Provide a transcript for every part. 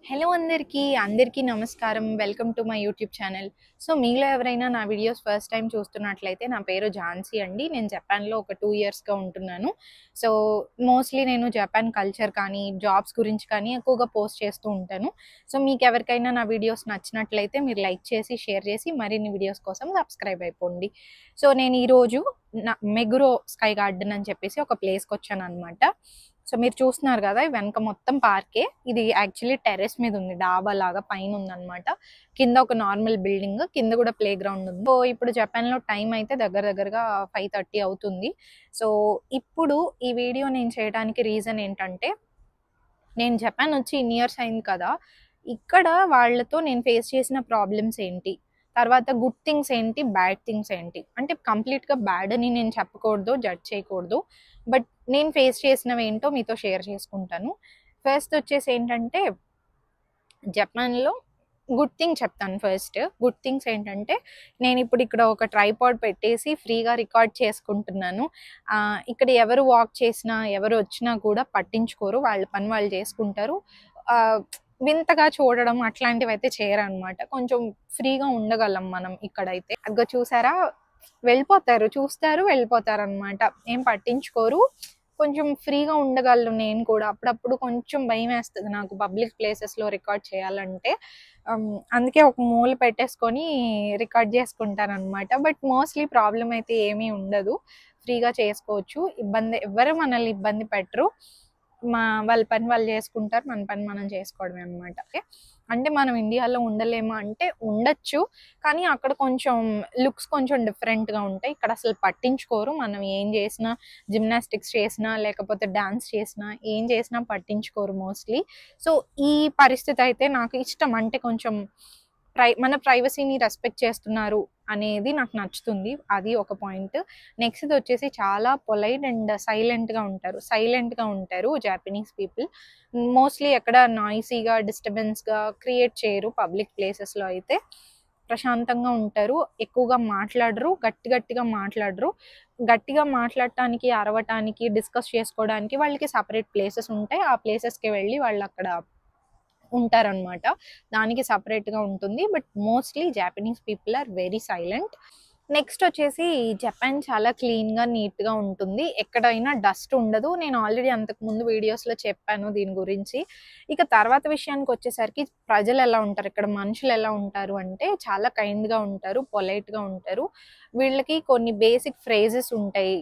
Hello అందరికీ నమస్కారం. Welcome to my YouTube channel. So, మీలో ఎవరైనా నా వీడియోస్ ఫస్ట్ టైమ్ చూస్తున్నట్లయితే నా పేరు ఝాన్సీ అండి. నేను జపాన్‌లో ఒక 2 ఇయర్స్‌గా ఉంటున్నాను. సో, మోస్ట్‌లీ నేను జపాన్ కల్చర్ కానీ, జాబ్స్ గురించి కానీ ఎక్కువగా పోస్ట్ చేస్తూ ఉంటాను. సో, మీకెవరికైనా నా వీడియోస్ నచ్చినట్లయితే మీరు లైక్ చేసి, షేర్ చేసి మరిన్ని వీడియోస్ కోసం సబ్స్క్రైబ్ అయిపోండి. సో, నేను ఈరోజు మెగురో స్కై గార్డెన్ అని చెప్పేసి ఒక ప్లేస్‌కొచ్చాననమాట. సో మీరు చూస్తున్నారు కదా వెనక మొత్తం పార్కే. ఇది యాక్చువల్లీ టెర్రస్ మీద ఉంది, డాబా లాగా పైన ఉందన్నమాట. కింద ఒక నార్మల్ బిల్డింగ్, కింద కూడా ప్లే గ్రౌండ్ ఉంది. సో ఇప్పుడు జపాన్ లో టైం అయితే దగ్గరగా 5:30 అవుతుంది. సో ఇప్పుడు ఈ వీడియో నేను చేయడానికి రీజన్ ఏంటంటే, నేను జపాన్ వచ్చి ఇన్ని ఇయర్స్ అయింది కదా, ఇక్కడ వాళ్ళతో నేను ఫేస్ చేసిన ప్రాబ్లమ్స్ ఏంటి, తర్వాత గుడ్ థింగ్స్ ఏంటి, బ్యాడ్ థింగ్స్ ఏంటి, అంటే కంప్లీట్గా బ్యాడ్ అని నేను చెప్పకూడదు, జడ్జ్ చేయకూడదు, బట్ నేను ఫేస్ చేసినవి ఏంటో మీతో షేర్ చేసుకుంటాను. ఫస్ట్ వచ్చేసి ఏంటంటే, జపాన్లో గుడ్ థింగ్ చెప్తాను. ఫస్ట్ గుడ్ థింగ్స్ ఏంటంటే, నేను ఇప్పుడు ఇక్కడ ఒక ట్రైపాడ్ పెట్టేసి ఫ్రీగా రికార్డ్ చేసుకుంటున్నాను. ఇక్కడ ఎవరు వాక్ చేసినా ఎవరు వచ్చినా కూడా పట్టించుకోరు, వాళ్ళ పని వాళ్ళు చేసుకుంటారు. వింతగా చూడడం అట్లాంటివి అయితే చేయరనమాట. కొంచెం ఫ్రీగా ఉండగలం మనం ఇక్కడైతే. అదిగో చూసారా, వెళ్ళిపోతారు, చూస్తారు వెళ్ళిపోతారు అనమాట, ఏం పట్టించుకోరు. కొంచెం ఫ్రీగా ఉండగలను నేను కూడా. అప్పుడప్పుడు కొంచెం భయం వేస్తుంది నాకు పబ్లిక్ ప్లేసెస్లో రికార్డ్ చేయాలంటే. అందుకే ఒక మూల పెట్టేసుకొని రికార్డ్ చేసుకుంటాను అనమాట. బట్ మోస్ట్లీ ప్రాబ్లం అయితే ఏమీ ఉండదు, ఫ్రీగా చేసుకోవచ్చు. ఎవరు మనల్ని ఇబ్బంది పెట్టరు. వాళ్ళ పని వాళ్ళు చేసుకుంటారు, మన పని మనం చేసుకోవడమే అనమాట. అంటే మనం ఇండియాలో ఉండలేమా అంటే ఉండొచ్చు, కానీ అక్కడ కొంచెం లుక్స్ కొంచెం డిఫరెంట్గా ఉంటాయి. ఇక్కడ అసలు పట్టించుకోరు, మనం ఏం చేసినా, జిమ్నాస్టిక్స్ చేసినా లేకపోతే డాన్స్ చేసినా ఏం చేసినా పట్టించుకోరు మోస్ట్లీ. సో ఈ పరిస్థితి అయితే నాకు ఇష్టం. అంటే కొంచెం మన ప్రైవసీని రెస్పెక్ట్ చేస్తున్నారు అనేది నాకు నచ్చుతుంది, అది ఒక పాయింట్. నెక్స్ట్ వచ్చేసి చాలా పొలైట్ అండ్ సైలెంట్గా ఉంటారు జాపనీస్ పీపుల్. మోస్ట్లీ ఎక్కడ నాయిసీగా డిస్టర్బెన్స్గా క్రియేట్ చేయరు. పబ్లిక్ ప్లేసెస్లో అయితే ప్రశాంతంగా ఉంటారు, ఎక్కువగా మాట్లాడరు, గట్టిగా మాట్లాడటానికి, అరవటానికి, డిస్కస్ చేసుకోవడానికి వాళ్ళకి సపరేట్ ప్లేసెస్ ఉంటాయి. ఆ ప్లేసెస్కి వెళ్ళి వాళ్ళు అక్కడ ఉంటారనమాట, దానికి సపరేట్గా ఉంటుంది. But mostly Japanese people are very silent. Next వచ్చేసి జపాన్ చాలా క్లీన్గా నీట్గా ఉంటుంది, ఎక్కడైనా డస్ట్ ఉండదు. నేను ఆల్రెడీ అంతకుముందు వీడియోస్లో చెప్పాను దీని గురించి. ఇక తర్వాత విషయానికి వచ్చేసరికి ప్రజలు ఎలా ఉంటారు, ఇక్కడ మనుషులు ఎలా ఉంటారు అంటే చాలా కైండ్గా ఉంటారు, పొలైట్గా ఉంటారు. వీళ్ళకి కొన్ని బేసిక్ ఫ్రేజెస్ ఉంటాయి.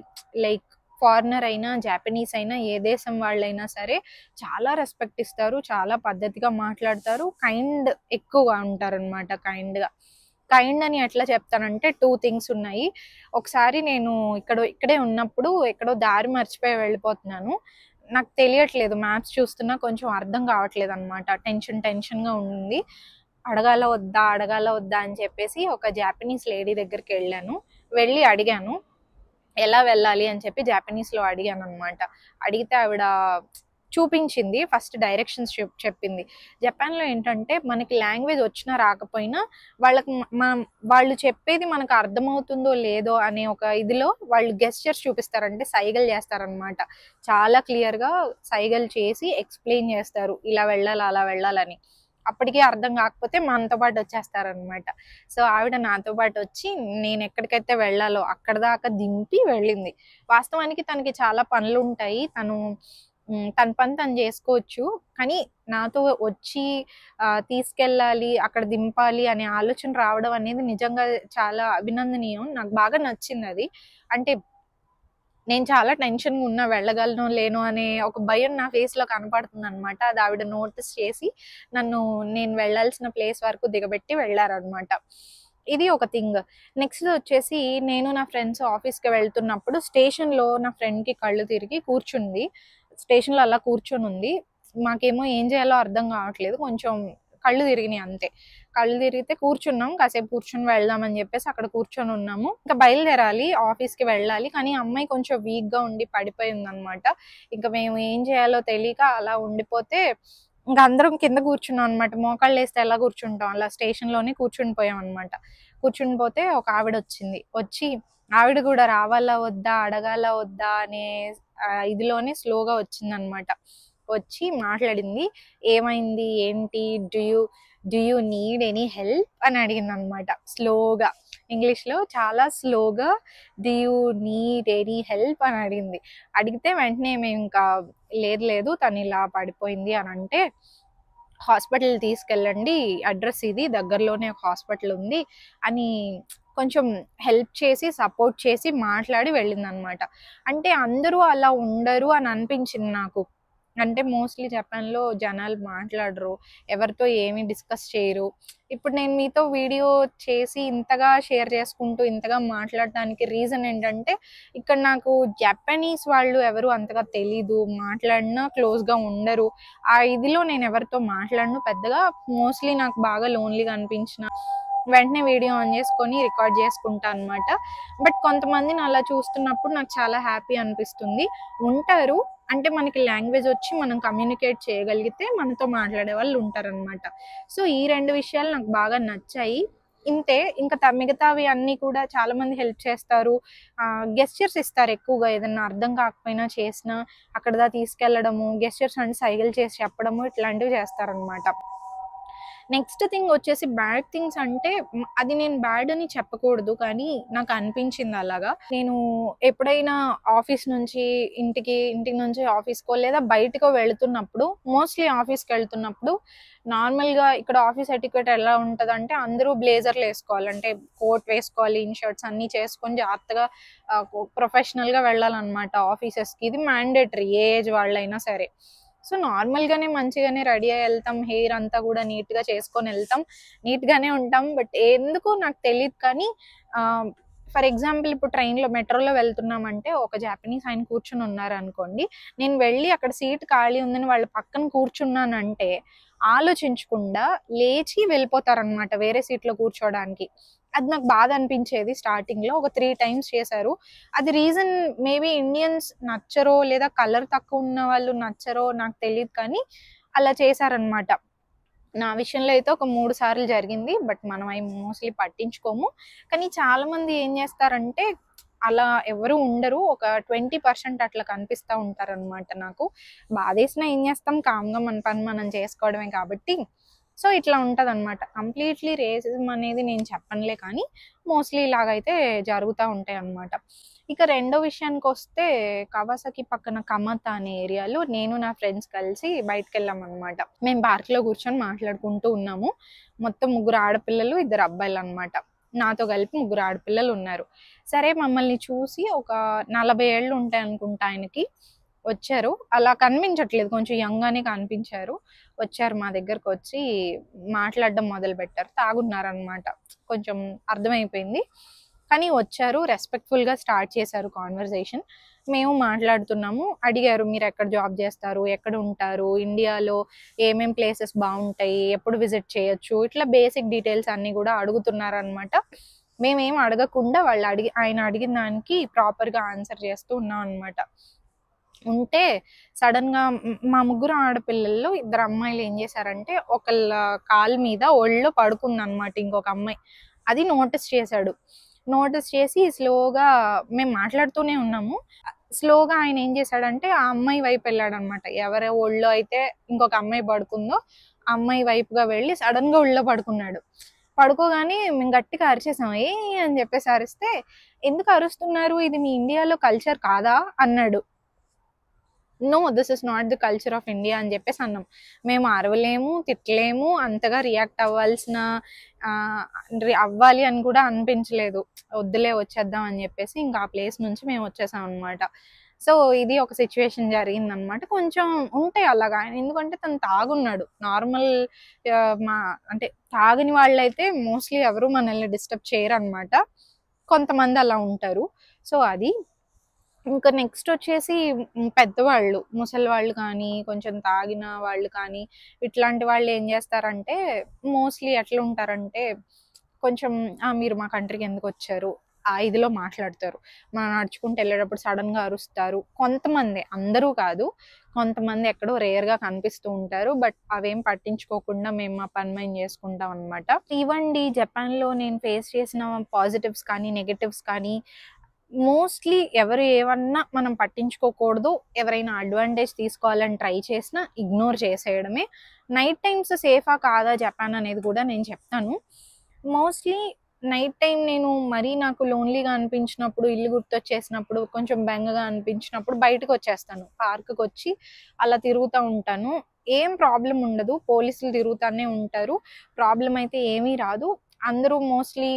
లైక్ ఫారినర్ అయినా, జాపనీస్ అయినా, ఏ దేశం వాళ్ళైనా సరే చాలా రెస్పెక్ట్ ఇస్తారు, చాలా పద్ధతిగా మాట్లాడతారు, కైండ్ ఎక్కువగా ఉంటారు అనమాట. కైండ్ అని ఎట్లా చెప్తానంటే, 2 థింగ్స్ ఉన్నాయి. ఒకసారి నేను ఇక్కడే ఉన్నప్పుడు ఎక్కడో దారి మర్చిపోయి వెళ్ళిపోతున్నాను. నాకు తెలియట్లేదు, మ్యాప్స్ చూస్తున్నా కొంచెం అర్థం కావట్లేదు అనమాట. టెన్షన్గా ఉంది. అడగాల వద్దా అని చెప్పేసి ఒక జాపనీస్ లేడీ దగ్గరికి వెళ్ళి అడిగాను ఎలా వెళ్ళాలి అని చెప్పి. జాపనీస్లో అడిగాను అనమాట. అడిగితే ఆవిడ చూపించింది, ఫస్ట్ డైరెక్షన్స్ చెప్పింది. జపాన్లో ఏంటంటే మనకి లాంగ్వేజ్ వచ్చినా రాకపోయినా వాళ్ళకి వాళ్ళు చెప్పేది మనకు అర్థమవుతుందో లేదో అనే ఒక ఇదిలో వాళ్ళు గెస్చర్స్ చూపిస్తారంటే సైగలు చేస్తారనమాట. చాలా క్లియర్గా సైగలు చేసి ఎక్స్ప్లెయిన్ చేస్తారు, ఇలా వెళ్ళాలి అలా వెళ్ళాలని. అప్పటికీ అర్థం కాకపోతే మనతో పాటు వచ్చేస్తారనమాట. సో ఆవిడ నాతో పాటు వచ్చి నేను ఎక్కడికైతే వెళ్ళాలో అక్కడ దాకా దింపి వెళ్ళింది. వాస్తవానికి తనకి చాలా పనులు ఉంటాయి, తన పని తను చేసుకోవచ్చు, కానీ నాతో వచ్చి తీసుకెళ్ళాలి, అక్కడ దింపాలి అనే ఆలోచన రావడం అనేది నిజంగా చాలా అభినందనీయం. నాకు బాగా నచ్చింది అది. అంటే నేను చాలా టెన్షన్గా ఉన్నా, వెళ్ళగలను లేను అనే ఒక భయం నా ఫేస్లో కనపడుతుంది అనమాట. అది ఆవిడ నోటీస్ చేసి నేను వెళ్ళాల్సిన ప్లేస్ వరకు దిగబెట్టి వెళ్ళారనమాట. ఇది ఒక థింగ్. నెక్స్ట్ వచ్చేసి నేను నా ఫ్రెండ్స్ ఆఫీస్కి వెళ్తున్నప్పుడు స్టేషన్లో నా ఫ్రెండ్కి కళ్ళు తిరిగి కూర్చుంది. స్టేషన్లో అలా కూర్చొని ఉంది. మాకేమో ఏం చేయాలో అర్థం కావట్లేదు, కొంచెం కళ్ళు తిరిగినాయి అంతే. కళ్ళు తిరిగితే కూర్చున్నాం, కాసేపు కూర్చొని వెళ్దామని చెప్పేసి అక్కడ కూర్చొని ఉన్నాము. ఇంకా బయలుదేరాలి, ఆఫీస్కి వెళ్ళాలి, కానీ అమ్మాయి కొంచెం వీక్గా ఉండి పడిపోయింది అనమాట. ఇంకా మేము ఏం చేయాలో తెలియక అలా ఉండిపోతే ఇంకా అందరం కింద కూర్చున్నాం అనమాట. మోకాళ్ళు వేస్తే ఎలా కూర్చుంటాం అలా స్టేషన్లోనే కూర్చుని పోయాం అనమాట. కూర్చుని పోతే ఒక ఆవిడ వచ్చి ఆవిడ కూడా రావాలా వద్దా, అడగాల వద్దా అనే ఇదిలోనే స్లోగా వచ్చిందనమాట. వచ్చి మాట్లాడింది. ఏమైంది, ఏంటి, do you need any help అని అడిగింది అనమాట. స్లోగా ఇంగ్లీష్లో చాలా స్లోగా do you need any help అని అడిగింది. అడిగితే వెంటనే మేము ఇంకా లేదు తను ఇలా పడిపోయింది అని అంటే, హాస్పిటల్ తీసుకెళ్ళండి, అడ్రస్ ఇది, దగ్గరలోనే ఒక హాస్పిటల్ ఉంది అని కొంచెం హెల్ప్ చేసి సపోర్ట్ చేసి మాట్లాడి వెళ్ళిందనమాట. అంటే అందరూ అలా ఉండరు అని అనిపించింది నాకు. అంటే మోస్ట్లీ జపాన్లో జనాలు మాట్లాడరు, ఎవరితో ఏమీ డిస్కస్ చేయరు. ఇప్పుడు నేను మీతో వీడియో చేసి ఇంతగా షేర్ చేసుకుంటూ ఇంతగా మాట్లాడడానికి రీజన్ ఏంటంటే, ఇక్కడ నాకు జపనీస్ వాళ్ళు ఎవరు అంతగా తెలీదు, మాట్లాడినా క్లోజ్గా ఉండరు. ఆ ఇదిలో నేను ఎవరితో మాట్లాడను పెద్దగా. మోస్ట్లీ నాకు బాగా లోన్లీగా అనిపించిన వెంటనే వీడియో ఆన్ చేసుకొని రికార్డ్ చేసుకుంటా అనమాట. బట్ కొంతమందిని అలా చూస్తున్నప్పుడు నాకు చాలా హ్యాపీ అనిపిస్తుంది. ఉంటారు అంటే మనకి లాంగ్వేజ్ వచ్చి మనం కమ్యూనికేట్ చేయగలిగితే మనతో మాట్లాడే వాళ్ళు ఉంటారనమాట. సో ఈ 2 విషయాలు నాకు బాగా నచ్చాయి. ఇంతే, ఇంకా మిగతావి అన్నీ కూడా చాలా మంది హెల్ప్ చేస్తారు. గెస్చర్స్ ఇస్తారు ఎక్కువగా, ఏదన్నా అర్థం కాకపోయినా చేసినా అక్కడ తీసుకెళ్ళడము, గెస్చర్స్ అంటే సైగలు చేసి చెప్పడము, ఇట్లాంటివి చేస్తారనమాట. నెక్స్ట్ థింగ్ వచ్చేసి బ్యాడ్ థింగ్స్ అంటే, అది నేను బ్యాడ్ అని చెప్పకూడదు కానీ నాకు అనిపించింది అలాగా. నేను ఎప్పుడైనా ఆఫీస్ నుంచి ఇంటికి నుంచి ఆఫీస్కో లేదా బయటకో వెళుతున్నప్పుడు, మోస్ట్లీ ఆఫీస్కి వెళ్తున్నప్పుడు నార్మల్గా ఇక్కడ ఆఫీస్ ఎటికెట్ ఎలా ఉంటుంది అంటే, అందరూ బ్లేజర్లు వేసుకోవాలి, అంటే కోట్ వేసుకోవాలి, ఇన్ షర్ట్స్ అన్నీ చేసుకొని జాగ్రత్తగా ప్రొఫెషనల్గా వెళ్ళాలన్నమాట ఆఫీసెస్కి. ఇది మ్యాండేటరీ, ఏ ఏజ్ వాళ్ళైనా సరే. సో నార్మల్గానే మంచిగానే రెడీ అయ్యి వెళ్తాం, హెయిర్ అంతా కూడా నీట్గా చేసుకొని వెళ్తాం, నీట్గానే ఉంటాం. బట్ ఎందుకో నాకు తెలియదు కానీ ఫర్ ఎగ్జాంపుల్ ఇప్పుడు ట్రైన్లో మెట్రోలో వెళ్తున్నామంటే ఒక జాపనీస్ ఆయన కూర్చుని ఉన్నారు అనుకోండి, నేను వెళ్ళి అక్కడ సీట్ ఖాళీ ఉందని వాళ్ళ పక్కన కూర్చున్నానంటే ఆలోచించకుండా లేచి వెళ్ళిపోతారనమాట వేరే సీట్లో కూర్చోడానికి. అది నాకు బాధ అనిపించేది స్టార్టింగ్లో. ఒక 3 times చేశారు. అది రీజన్ మేబీ ఇండియన్స్ నచ్చరో లేదా కలర్ తక్కువ ఉన్న వాళ్ళు నచ్చరో నాకు తెలియదు కానీ అలా చేశారనమాట. నా విషయంలో అయితే ఒక 3 సార్లు జరిగింది. బట్ మనం అవి మోస్ట్లీ పట్టించుకోము. కానీ చాలామంది ఏం చేస్తారంటే అలా ఎవరు ఉండరు, ఒక 20% అట్లా కనిపిస్తూ ఉంటారనమాట. నాకు బాధేసినా ఏం చేస్తాం, కామ్గా మన పని మనం చేసుకోవడమే కాబట్టి. సో ఇట్లా ఉంటుంది అనమాట. కంప్లీట్లీ రేసిజం అనేది నేను చెప్పనులే కానీ మోస్ట్లీ ఇలాగైతే జరుగుతూ ఉంటాయి అన్నమాట. ఇక రెండో విషయానికి వస్తే, కవాసాకి పక్కన కమతా అనే ఏరియాలో నేను నా ఫ్రెండ్స్ కలిసి బయటకు వెళ్ళాం అనమాట. మేము పార్క్లో కూర్చొని మాట్లాడుకుంటూ ఉన్నాము. మొత్తం 3 ఆడపిల్లలు 2 అబ్బాయిలు అనమాట. నాతో కలిపి 3 ఆడపిల్లలు ఉన్నారు. సరే మమ్మల్ని చూసి ఒక 40 ఏళ్ళు ఉంటాయి అనుకుంటా ఆయనకి, వచ్చారు. అలా కనిపించట్లేదు, కొంచెం యంగానే కనిపించారు. వచ్చారు మా దగ్గరకు వచ్చి మాట్లాడడం మొదలుపెట్టారు. తాగున్నారనమాట, కొంచెం అర్థమైపోయింది. కానీ వచ్చారు, రెస్పెక్ట్ఫుల్గా స్టార్ట్ చేశారు కాన్వర్జేషన్. మేము మాట్లాడుతున్నాము. అడిగారు, మీరు ఎక్కడ జాబ్ చేస్తారు, ఎక్కడ ఉంటారు, ఇండియాలో ఏమేం ప్లేసెస్ బాగుంటాయి, ఎప్పుడు విజిట్ చేయొచ్చు, ఇట్లా బేసిక్ డీటెయిల్స్ అన్నీ కూడా అడుగుతున్నారనమాట. మేమేం అడగకుండా ఆయన అడిగిన దానికి ప్రాపర్గా ఆన్సర్ చేస్తూ ఉన్నాం అనమాట. ఉంటే సడన్గా మా 3 ఆడపిల్లల్లో 2 అమ్మాయిలు ఏం చేశారంటే, ఒకళ్ళ కాలు మీద ఒళ్ళో పడుకుందనమాట ఇంకొక అమ్మాయి. అది నోటీస్ చేశాడు. నోటీస్ చేసి స్లోగా, మేము మాట్లాడుతూనే ఉన్నాము, స్లోగా ఆయన ఏం చేశాడంటే ఆ అమ్మాయి వైపు వెళ్ళాడనమాట. ఎవరి ఒళ్ళో అయితే ఇంకొక అమ్మాయి పడుకుందో ఆ అమ్మాయి వైపుగా వెళ్ళి సడన్గా ఒళ్ళో పడుకున్నాడు. పడుకోగానే మేము గట్టిగా అరిచేసాం, ఏ అని చెప్పేసి అరిస్తే, ఎందుకు అరుస్తున్నారు, ఇది మీ ఇండియాలో కల్చర్ కాదా అన్నాడు. No, this is not the culture of India అని చెప్పేసి అన్నాం. మేము అరవలేము, తిట్టలేము, అంతగా రియాక్ట్ అవ్వాలి అని కూడా అనిపించలేదు. వద్దులే వచ్చేద్దాం అని చెప్పేసి ఇంకా ఆ ప్లేస్ నుంచి మేము వచ్చేసాం అనమాట. సో ఇది ఒక సిచ్యువేషన్ జరిగిందనమాట. కొంచెం ఉంటాయి అలాగా, ఎందుకంటే తను తాగున్నాడు. నార్మల్ అంటే తాగని వాళ్ళైతే మోస్ట్లీ ఎవరు మనల్ని డిస్టర్బ్ చేయరు అనమాట. కొంతమంది అలా ఉంటారు. సో అది. ఇంకా నెక్స్ట్ వచ్చేసి పెద్దవాళ్ళు, ముసలి వాళ్ళు కానీ, కొంచెం తాగిన వాళ్ళు కానీ, ఇట్లాంటి వాళ్ళు ఏం చేస్తారంటే మోస్ట్లీ ఎట్లా ఉంటారంటే, కొంచెం మీరు మా కంట్రీకి ఎందుకు వచ్చారు ఆ ఇదిలో మాట్లాడతారు. మనం నడుచుకుంటూ వెళ్ళేటప్పుడు సడన్గా అరుస్తారు. కొంతమంది, అందరూ కాదు, కొంతమంది ఎక్కడో రేర్గా కనిపిస్తూ ఉంటారు. బట్ అవేం పట్టించుకోకుండా మేము మా పని మేము చేసుకుంటాం అనమాట. ఇవ్వండి జపాన్లో నేను ఫేస్ చేసిన పాజిటివ్స్ కానీ నెగటివ్స్ కానీ మోస్ట్లీ ఎవరు ఏమన్నా మనం పట్టించుకోకూడదు. ఎవరైనా అడ్వాంటేజ్ తీసుకోవాలని ట్రై చేసినా ఇగ్నోర్ చేసేయడమే. నైట్ టైమ్స్ సేఫా కాదా జపాన్ అనేది కూడా నేను చెప్తాను. మోస్ట్లీ నైట్ టైం నేను మరీ నాకు లోన్లీగా అనిపించినప్పుడు, ఇల్లు గుర్తొచ్చేసినప్పుడు, కొంచెం బెంగగా అనిపించినప్పుడు బయటకు వచ్చేస్తాను. పార్క్కి వచ్చి అలా తిరుగుతూ ఉంటాను. ఏం ప్రాబ్లం ఉండదు. పోలీసులు తిరుగుతూనే ఉంటారు. ప్రాబ్లం అయితే ఏమీ రాదు. అందరూ మోస్ట్లీ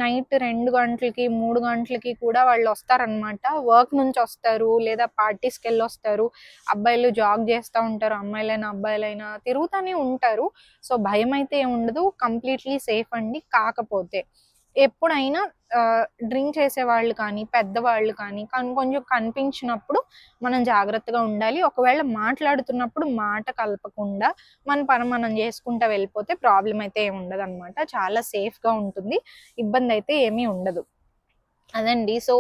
నైట్ 2 గంటలకి 3 గంటలకి కూడా వాళ్ళు వస్తారనమాట. వర్క్ నుంచి వస్తారు, లేదా పార్టీస్కి వెళ్ళి వస్తారు. అబ్బాయిలు జాగ్ చేస్తూ ఉంటారు, అమ్మాయిలైనా అబ్బాయిలైనా తిరుగుతూనే ఉంటారు. సో భయం అయితే ఏమి ఉండదు. కంప్లీట్లీ సేఫ్ అండి. కాకపోతే ఎప్పుడైనా డ్రింక్ చేసేవాళ్ళు కానీ, పెద్దవాళ్ళు కానీ కొంచెం కనిపించినప్పుడు మనం జాగ్రత్తగా ఉండాలి. ఒకవేళ మాట్లాడుతున్నప్పుడు మాట కలపకుండా మన పని మనం చేసుకుంటూ వెళ్ళిపోతే ప్రాబ్లం అయితే ఏమి ఉండదు అనమాట. చాలా సేఫ్గా ఉంటుంది. ఇబ్బంది అయితే ఏమీ ఉండదు. అదండి. సో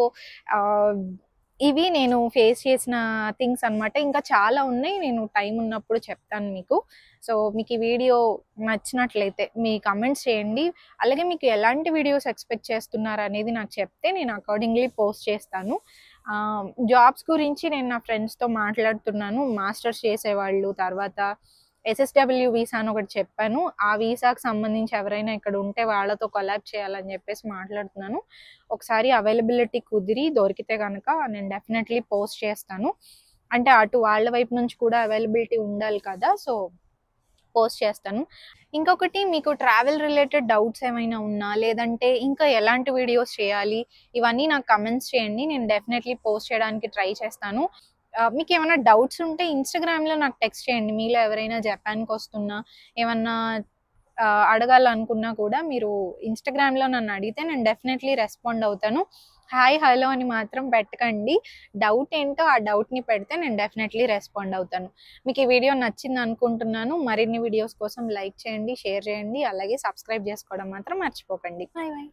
ఇవి నేను ఫేస్ చేసిన థింగ్స్ అనమాట. ఇంకా చాలా ఉన్నాయి. నేను టైం ఉన్నప్పుడు చెప్తాను మీకు. సో మీకు ఈ వీడియో నచ్చినట్లయితే మీ కమెంట్స్ చేయండి. అలాగే మీకు ఎలాంటి వీడియోస్ ఎక్స్పెక్ట్ చేస్తున్నారు అనేది నాకు చెప్తే నేను అకార్డింగ్లీ పోస్ట్ చేస్తాను. జాబ్స్ గురించి నేను నా ఫ్రెండ్స్తో మాట్లాడుతున్నాను. మాస్టర్స్ చేసేవాళ్ళు, తర్వాత SSW వీసా అని ఒకటి చెప్పాను. ఆ వీసాకి సంబంధించి ఎవరైనా ఇక్కడ ఉంటే వాళ్ళతో కొలాబ్ చేయాలని చెప్పేసి మాట్లాడుతున్నాను. ఒకసారి అవైలబిలిటీ కుదిరి దొరికితే కనుక నేను డెఫినెట్లీ పోస్ట్ చేస్తాను. అంటే అటు వాళ్ళ వైపు నుంచి కూడా అవైలబిలిటీ ఉండాలి కదా. సో పోస్ట్ చేస్తాను. ఇంకొకటి, మీకు ట్రావెల్ రిలేటెడ్ డౌట్స్ ఏమైనా ఉన్నా, లేదంటే ఇంకా ఎలాంటి వీడియోస్ చేయాలి, ఇవన్నీ నాకు కమెంట్స్ చేయండి. నేను డెఫినెట్లీ పోస్ట్ చేయడానికి ట్రై చేస్తాను. మీకు ఏమైనా డౌట్స్ ఉంటే ఇన్స్టాగ్రామ్లో నాకు టెక్స్ట్ చేయండి. మీలో ఎవరైనా జపాన్కి వస్తున్నా ఏమన్నా అడగాలనుకున్నా కూడా మీరు ఇన్స్టాగ్రామ్లో నన్ను అడిగితే నేను డెఫినెట్లీ రెస్పాండ్ అవుతాను. హాయ్ హలో అని మాత్రం పెట్టకండి. డౌట్ ఏంటో ఆ డౌట్ని పెడితే నేను డెఫినెట్లీ రెస్పాండ్ అవుతాను. మీకు ఈ వీడియో నచ్చింది అనుకుంటున్నాను. మరిన్ని వీడియోస్ కోసం లైక్ చేయండి, షేర్ చేయండి, అలాగే సబ్స్క్రైబ్ చేసుకోవడం మాత్రం మర్చిపోకండి. Bye bye.